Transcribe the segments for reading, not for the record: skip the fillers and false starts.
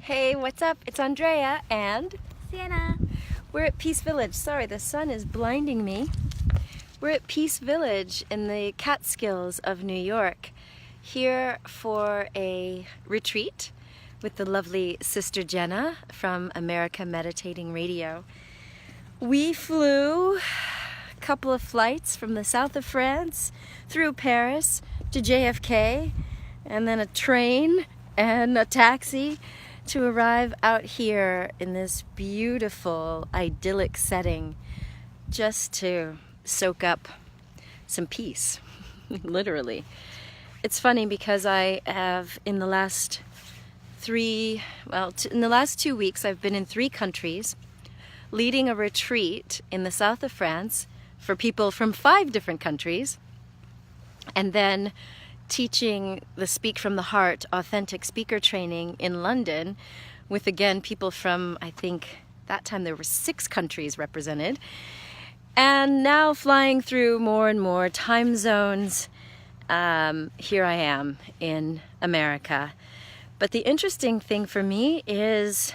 Hey, what's up? It's Andrea and Sienna. we're at Peace Village. Sorry, the sun is blinding me. We're at Peace Village in the Catskills of New York, here for a retreat with the lovely Sister Jenna from America Meditating Radio. We flew a couple of flights from the south of France through Paris to JFK, and then a train and a taxi to arrive out here in this beautiful, idyllic setting just to soak up some peace, literally. It's funny because I have in the last 2 weeks, I've been in 3 countries leading a retreat in the south of France for people from 5 different countries, and then teaching the Speak from the Heart authentic speaker training in London with, again, people from, I think that time there were 6 countries represented, and now flying through more and more time zones. Here I am in America. But the interesting thing for me is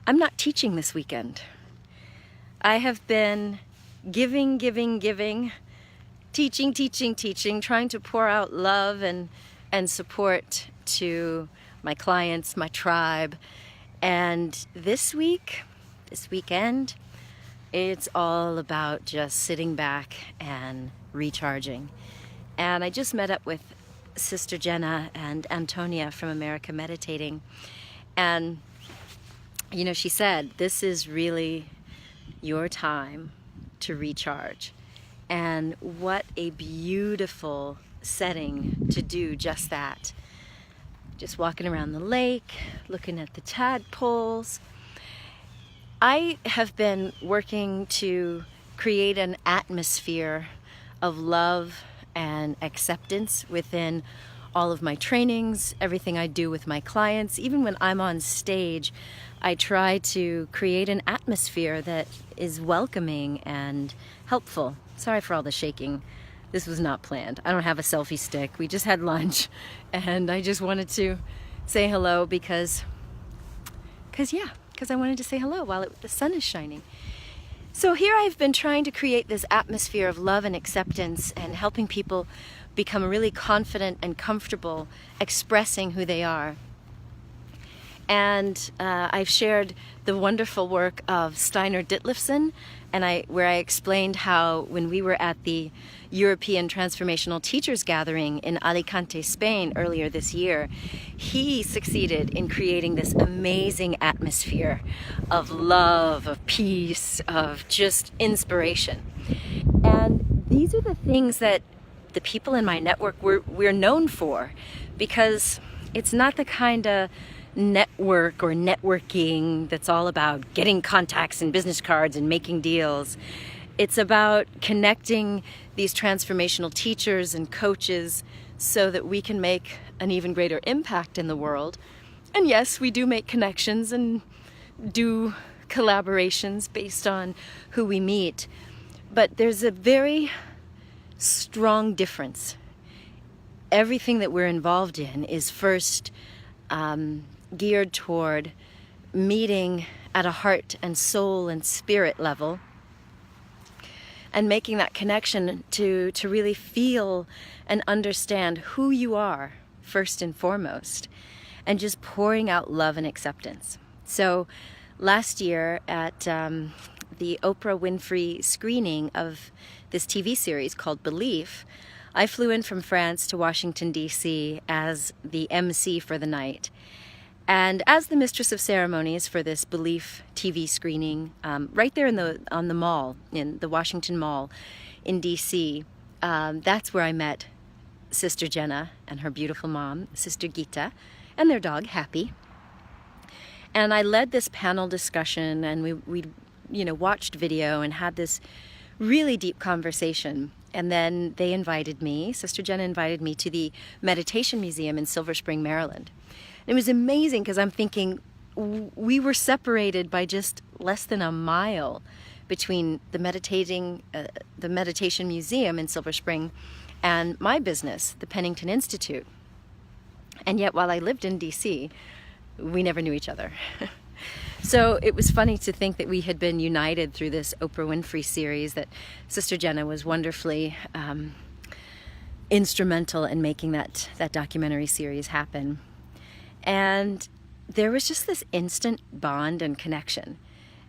I'm not teaching this weekend. I have been giving, teaching, trying to pour out love and support to my clients, my tribe. And this weekend, it's all about just sitting back and recharging. And I just met up with Sister Jenna and Antonia from America Meditating. And, you know, she said, this is really your time to recharge. And what a beautiful setting to do just that. Just walking around the lake, looking at the tadpoles. I have been working to create an atmosphere of love and acceptance within all of my trainings, everything I do with my clients. Even when I'm on stage, I try to create an atmosphere that is welcoming and helpful. Sorry for all the shaking. This was not planned. I don't have a selfie stick. We just had lunch, and I just wanted to say hello because I wanted to say hello while the sun is shining. So here I've been trying to create this atmosphere of love and acceptance and helping people become really confident and comfortable expressing who they are. And I've shared the wonderful work of Steiner Ditlevson, where I explained how when we were at the European Transformational Teachers Gathering in Alicante, Spain earlier this year, he succeeded in creating this amazing atmosphere of love, of peace, of just inspiration. And these are the things that the people in my network we're known for, because it's not the kind of network or networking that's all about getting contacts and business cards and making deals. It's about connecting these transformational teachers and coaches so that we can make an even greater impact in the world. And yes, we do make connections and do collaborations based on who we meet, but there's a very strong difference. Everything that we're involved in is first geared toward meeting at a heart and soul and spirit level and making that connection to really feel and understand who you are first and foremost, and just pouring out love and acceptance. So last year at the Oprah Winfrey screening of this TV series called Belief, I flew in from France to Washington, D.C. as the MC for the night. And as the mistress of ceremonies for this Belief TV screening, right there on the mall, in the Washington Mall in D.C., that's where I met Sister Jenna and her beautiful mom, Sister Gita, and their dog, Happy. And I led this panel discussion, and we watched video and had this really deep conversation. And then they invited me, Sister Jenna invited me to the Meditation Museum in Silver Spring, Maryland. It was amazing because I'm thinking we were separated by just less than a mile between the Meditation Museum in Silver Spring and my business, the Pennington Institute. And yet while I lived in DC, we never knew each other. So it was funny to think that we had been united through this Oprah Winfrey series, that Sister Jenna was wonderfully instrumental in making that documentary series happen. And there was just this instant bond and connection.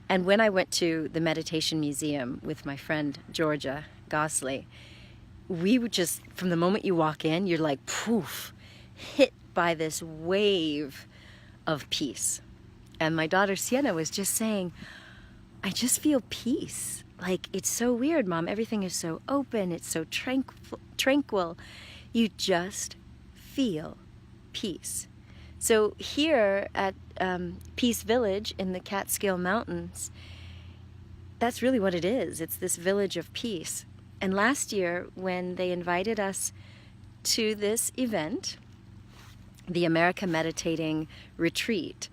And when I went to the Meditation Museum with my friend Georgia Gosley, we would just, from the moment you walk in, you're like, poof, hit by this wave of peace. And my daughter Sienna was just saying, I just feel peace. Like, it's so weird, Mom. Everything is so open. It's so tranquil. You just feel peace. So here at Peace Village in the Catskill Mountains, that's really what it is. It's this village of peace. And last year, when they invited us to this event, the America Meditating Retreat,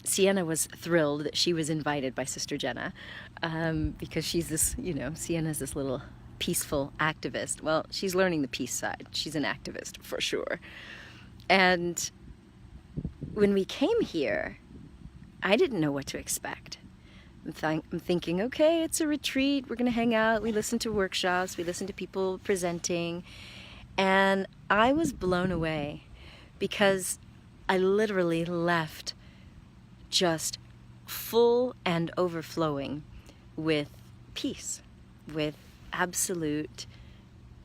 Sienna was thrilled that she was invited by Sister Jenna, because she's this, Sienna's this little peaceful activist. Well, she's learning the peace side. She's an activist for sure. And when we came here, I didn't know what to expect. I'm thinking, okay, it's a retreat. We're going to hang out. We listen to workshops. We listen to people presenting. And I was blown away because I literally left just full and overflowing with peace, with absolute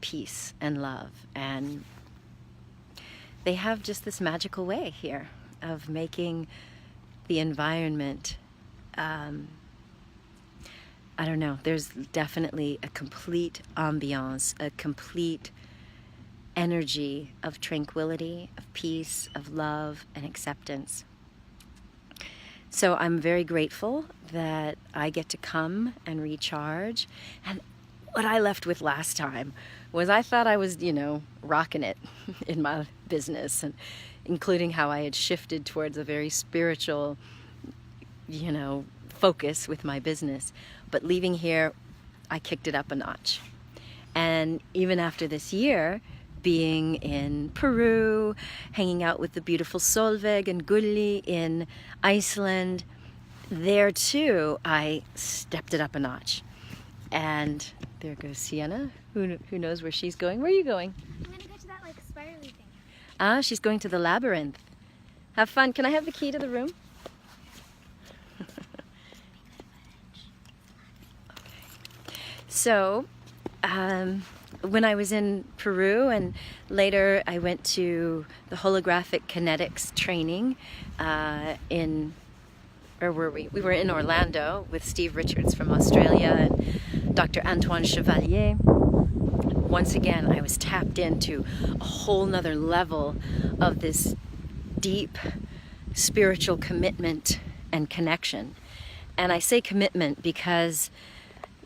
peace and love. And they have just this magical way here of making the environment, I don't know, there's definitely a complete ambiance, a complete energy of tranquility, of peace, of love, and acceptance. So I'm very grateful that I get to come and recharge. And what I left with last time was I thought I was, rocking it in my business, and including how I had shifted towards a very spiritual, focus with my business. But leaving here, I kicked it up a notch. And even after this year, being in Peru, hanging out with the beautiful Solveig and Gulli in Iceland, there too, I stepped it up a notch. And there goes Sienna. Who knows where she's going? Where are you going? I'm going to go to that, spirally thing. Ah, she's going to the labyrinth. Have fun. Can I have the key to the room? So, when I was in Peru, and later I went to the holographic kinetics training where were we? We were in Orlando with Steve Richards from Australia and Dr. Antoine Chevalier. Once again, I was tapped into a whole nother level of this deep spiritual commitment and connection. And I say commitment because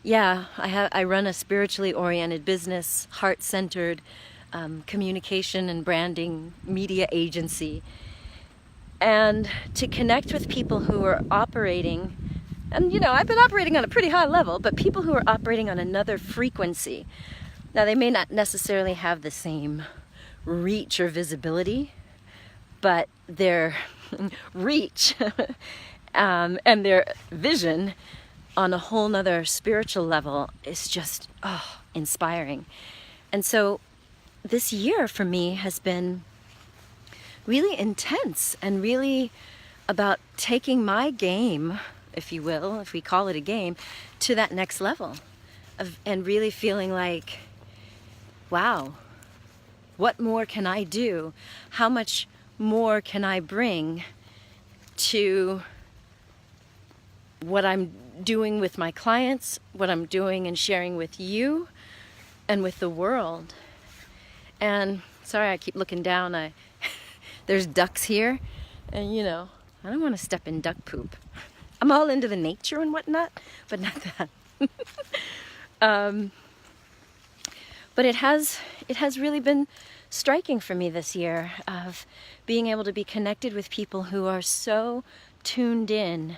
I run a spiritually oriented business, heart-centered communication and branding media agency. And to connect with people who are operating, and I've been operating on a pretty high level, but people who are operating on another frequency. Now, they may not necessarily have the same reach or visibility, but their reach and their vision on a whole nother spiritual level is just inspiring. And so this year for me has been really intense and really about taking my game, if you will, if we call it a game, to that next level and really feeling like, wow, what more can I do? How much more can I bring to what I'm doing with my clients, what I'm doing and sharing with you and with the world? And sorry, I keep looking down. There's ducks here, and I don't want to step in duck poop. I'm all into the nature and whatnot, but not that. But it has really been striking for me this year of being able to be connected with people who are so tuned in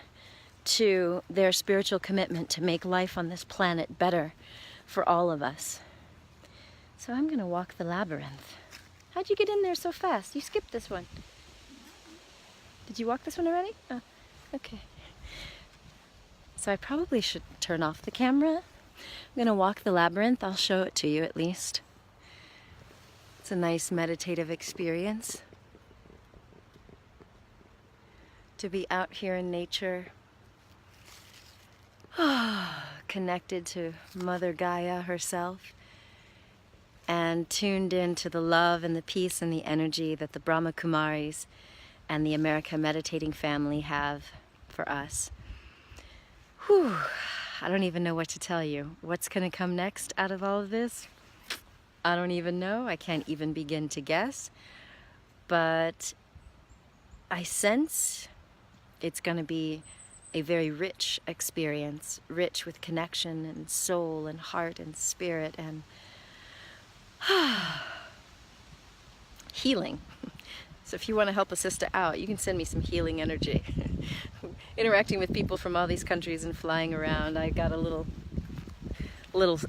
to their spiritual commitment to make life on this planet better for all of us. So I'm going to walk the labyrinth. How'd you get in there so fast? You skipped this one. Did you walk this one already? Oh, okay. So I probably should turn off the camera. I'm gonna walk the labyrinth. I'll show it to you at least. It's a nice meditative experience to be out here in nature, connected to Mother Gaia herself, and tuned into the love and the peace and the energy that the Brahma Kumaris and the America Meditating family have for us. Whew, I don't even know what to tell you. What's going to come next out of all of this? I don't even know. I can't even begin to guess. But I sense it's going to be a very rich experience, rich with connection and soul and heart and spirit and healing. So if you want to help a sister out, you can send me some healing energy. Interacting with people from all these countries and flying around, I got a little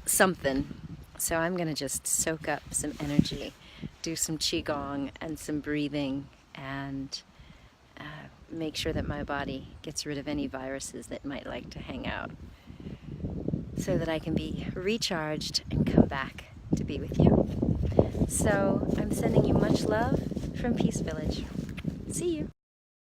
something. So I'm going to just soak up some energy, do some qigong and some breathing, and make sure that my body gets rid of any viruses that might like to hang out, so that I can be recharged and come back to be with you. So I'm sending you much love from Peace Village. See you.